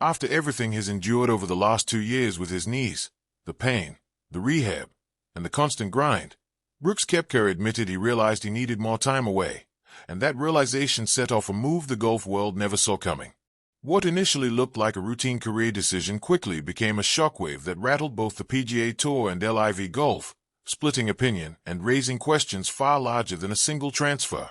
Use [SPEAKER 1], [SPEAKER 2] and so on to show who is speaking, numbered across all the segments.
[SPEAKER 1] After everything he's endured over the last 2 years with his knees, the pain, the rehab, and the constant grind, Brooks Koepka admitted he realized he needed more time away, and that realization set off a move the golf world never saw coming. What initially looked like a routine career decision quickly became a shockwave that rattled both the PGA Tour and LIV Golf, splitting opinion and raising questions far larger than a single transfer.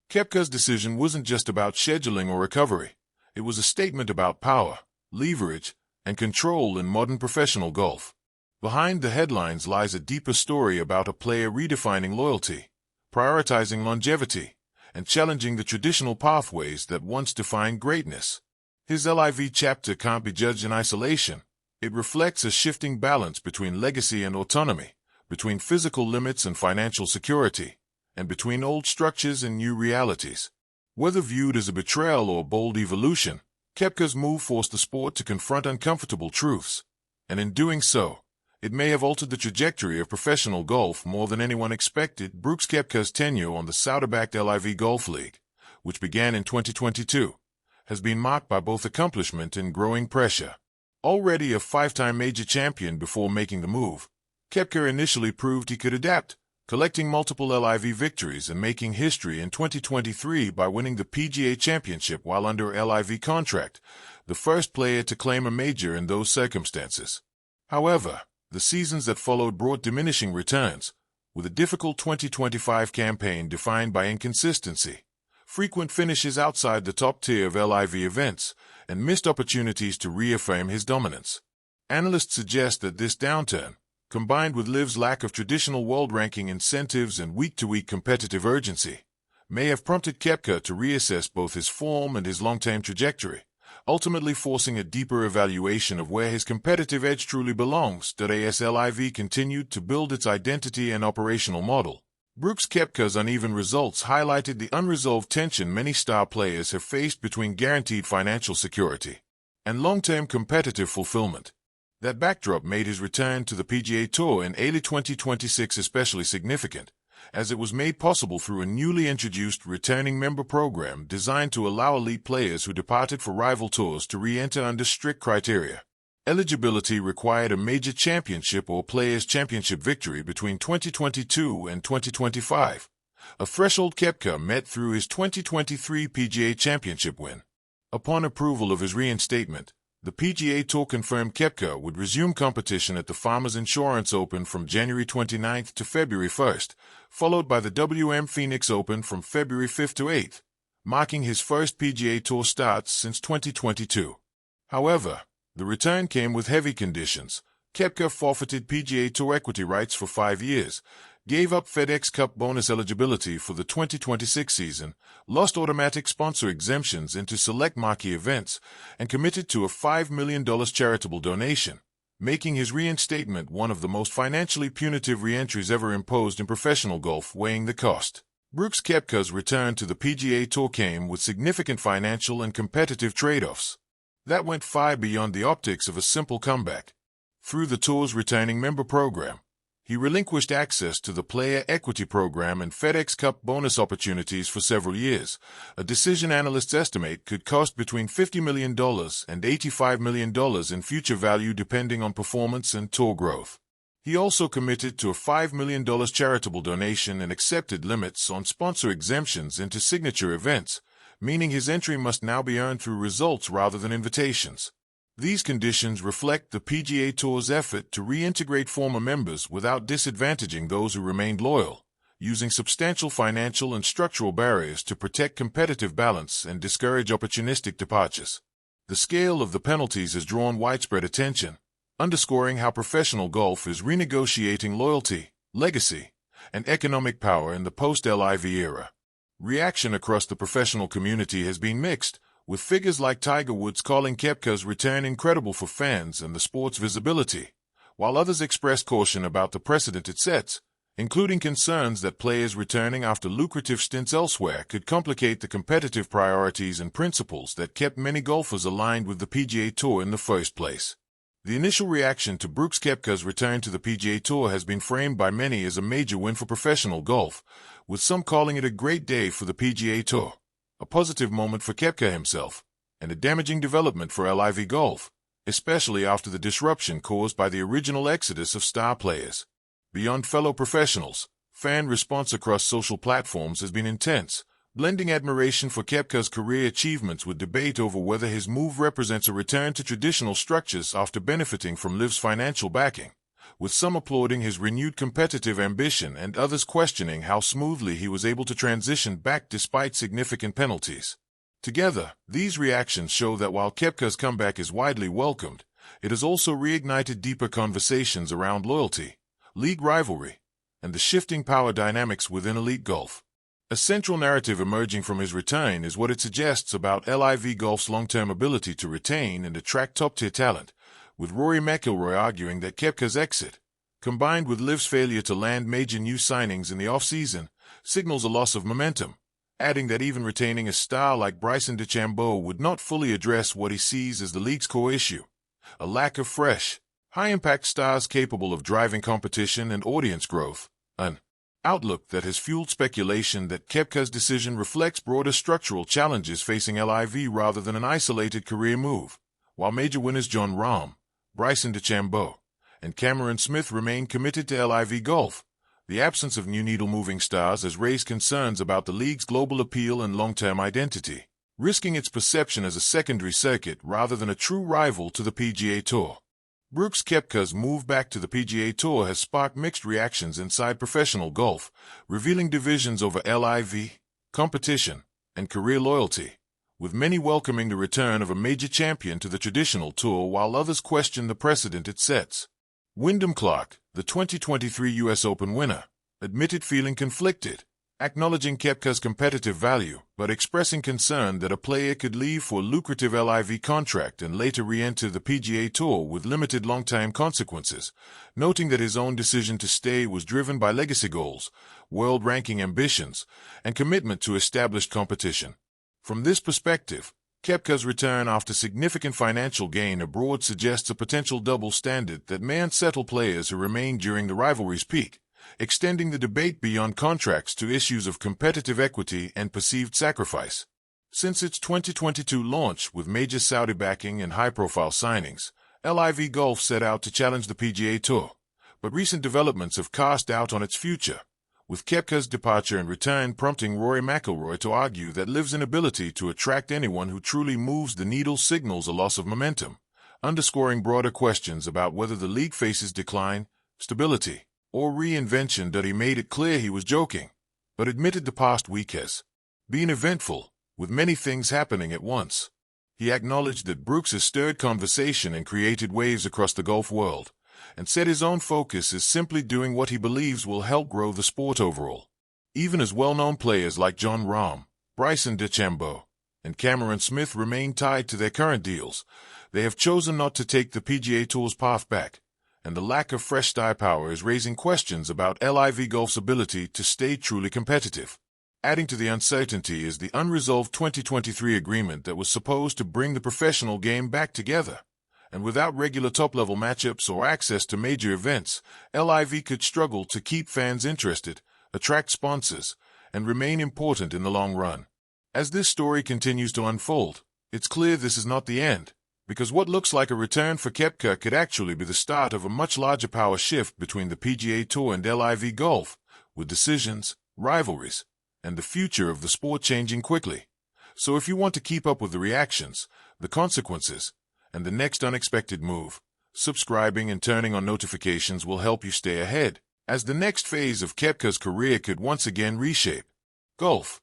[SPEAKER 1] Koepka's decision wasn't just about scheduling or recovery. It was a statement about power, leverage, and control in modern professional golf. Behind the headlines lies a deeper story about a player redefining loyalty, prioritizing longevity, and challenging the traditional pathways that once defined greatness. His LIV chapter can't be judged in isolation. It reflects a shifting balance between legacy and autonomy, between physical limits and financial security, and between old structures and new realities. Whether viewed as a betrayal or a bold evolution, Koepka's move forced the sport to confront uncomfortable truths, and in doing so, it may have altered the trajectory of professional golf more than anyone expected. Brooks Koepka's tenure on the Saudi-backed LIV Golf League, which began in 2022, has been marked by both accomplishment and growing pressure. Already a 5-time major champion before making the move, Kepka initially proved he could adapt, collecting multiple LIV victories and making history in 2023 by winning the PGA Championship while under a LIV contract, the first player to claim a major in those circumstances. However, the seasons that followed brought diminishing returns, with a difficult 2025 campaign defined by inconsistency, frequent finishes outside the top tier of LIV events, and missed opportunities to reaffirm his dominance. Analysts suggest that this downturn, combined with LIV's lack of traditional world ranking incentives and week-to-week competitive urgency, may have prompted Kepka to reassess both his form and his long-term trajectory, ultimately forcing a deeper evaluation of where his competitive edge truly belongs. As LIV continued to build its identity and operational model, Brooks Koepka's uneven results highlighted the unresolved tension many star players have faced between guaranteed financial security and long-term competitive fulfillment. That backdrop made his return to the PGA Tour in early 2026 especially significant, as it was made possible through a newly introduced returning member program designed to allow elite players who departed for rival tours to re-enter under strict criteria. Eligibility required a major championship or Players' Championship victory between 2022 and 2025, a threshold Kepka met through his 2023 PGA Championship win. Upon approval of his reinstatement, the PGA Tour confirmed Kepka would resume competition at the Farmers Insurance Open from January 29th to February 1st, followed by the WM Phoenix Open from February 5th to 8th, marking his first PGA Tour starts since 2022. However, the return came with heavy conditions. Kepka forfeited PGA Tour equity rights for 5 years, gave up FedEx Cup bonus eligibility for the 2026 season, lost automatic sponsor exemptions into select marquee events, and committed to a $5 million charitable donation, making his reinstatement one of the most financially punitive re-entries ever imposed in professional golf, weighing the cost. Brooks Koepka's return to the PGA Tour came with significant financial and competitive trade-offs that went far beyond the optics of a simple comeback. Through the Tour's returning member program, he relinquished access to the Player Equity Program and FedEx Cup bonus opportunities for several years, a decision analysts estimate could cost between $50 million and $85 million in future value depending on performance and tour growth. He also committed to a $5 million charitable donation and accepted limits on sponsor exemptions into signature events, meaning his entry must now be earned through results rather than invitations. These conditions reflect the PGA Tour's effort to reintegrate former members without disadvantaging those who remained loyal, using substantial financial and structural barriers to protect competitive balance and discourage opportunistic departures. The scale of the penalties has drawn widespread attention, underscoring how professional golf is renegotiating loyalty, legacy, and economic power in the post-LIV era. Reaction across the professional community has been mixed, with figures like Tiger Woods calling Kepka's return incredible for fans and the sport's visibility, while others expressed caution about the precedent it sets, including concerns that players returning after lucrative stints elsewhere could complicate the competitive priorities and principles that kept many golfers aligned with the PGA Tour in the first place. The initial reaction to Brooks Koepka's return to the PGA Tour has been framed by many as a major win for professional golf, with some calling it a great day for the PGA Tour, a positive moment for Kepka himself, and a damaging development for LIV Golf, especially after the disruption caused by the original exodus of star players. Beyond fellow professionals, fan response across social platforms has been intense, blending admiration for Kepka's career achievements with debate over whether his move represents a return to traditional structures after benefiting from LIV's financial backing, with some applauding his renewed competitive ambition and others questioning how smoothly he was able to transition back despite significant penalties. Together, these reactions show that while Kepka's comeback is widely welcomed, it has also reignited deeper conversations around loyalty, league rivalry, and the shifting power dynamics within elite golf. A central narrative emerging from his return is what it suggests about LIV Golf's long-term ability to retain and attract top-tier talent, with Rory McIlroy arguing that Kepka's exit, combined with LIV's failure to land major new signings in the off-season, signals a loss of momentum, adding that even retaining a star like Bryson DeChambeau would not fully address what he sees as the league's core issue: a lack of fresh, high-impact stars capable of driving competition and audience growth, an outlook that has fueled speculation that Kepka's decision reflects broader structural challenges facing LIV rather than an isolated career move. While major winners Jon Rahm, Bryson DeChambeau, and Cameron Smith remain committed to LIV Golf, the absence of new needle-moving stars has raised concerns about the league's global appeal and long-term identity, risking its perception as a secondary circuit rather than a true rival to the PGA Tour. Brooks Koepka's move back to the PGA Tour has sparked mixed reactions inside professional golf, revealing divisions over LIV, competition, and career loyalty, with many welcoming the return of a major champion to the traditional tour while others question the precedent it sets. Wyndham Clark, the 2023 U.S. Open winner, admitted feeling conflicted, acknowledging Koepka's competitive value, but expressing concern that a player could leave for a lucrative LIV contract and later re-enter the PGA Tour with limited long-term consequences, noting that his own decision to stay was driven by legacy goals, world-ranking ambitions, and commitment to established competition. From this perspective, Koepka's return after significant financial gain abroad suggests a potential double standard that may unsettle players who remain during the rivalry's peak, extending the debate beyond contracts to issues of competitive equity and perceived sacrifice. Since its 2022 launch with major Saudi backing and high-profile signings, LIV Golf set out to challenge the PGA Tour, but recent developments have cast doubt on its future, with Koepka's departure and return prompting Rory McIlroy to argue that LIV's inability to attract anyone who truly moves the needle signals a loss of momentum, underscoring broader questions about whether the league faces decline, stability, or reinvention. He made it clear he was joking, but admitted the past week has been eventful, with many things happening at once. He acknowledged that Brooks has stirred conversation and created waves across the golf world, and said his own focus is simply doing what he believes will help grow the sport overall. Even as well-known players like Jon Rahm, Bryson DeChambeau, and Cameron Smith remain tied to their current deals, they have chosen not to take the PGA Tour's path back, and the lack of fresh star power is raising questions about LIV Golf's ability to stay truly competitive. Adding to the uncertainty is the unresolved 2023 agreement that was supposed to bring the professional game back together. And without regular top-level matchups or access to major events, LIV could struggle to keep fans interested, attract sponsors, and remain important in the long run. As this story continues to unfold, it's clear this is not the end, because what looks like a return for Kepka could actually be the start of a much larger power shift between the PGA Tour and LIV Golf, with decisions, rivalries, and the future of the sport changing quickly. So if you want to keep up with the reactions, the consequences, and the next unexpected move, subscribing and turning on notifications will help you stay ahead, as the next phase of Kepka's career could once again reshape golf.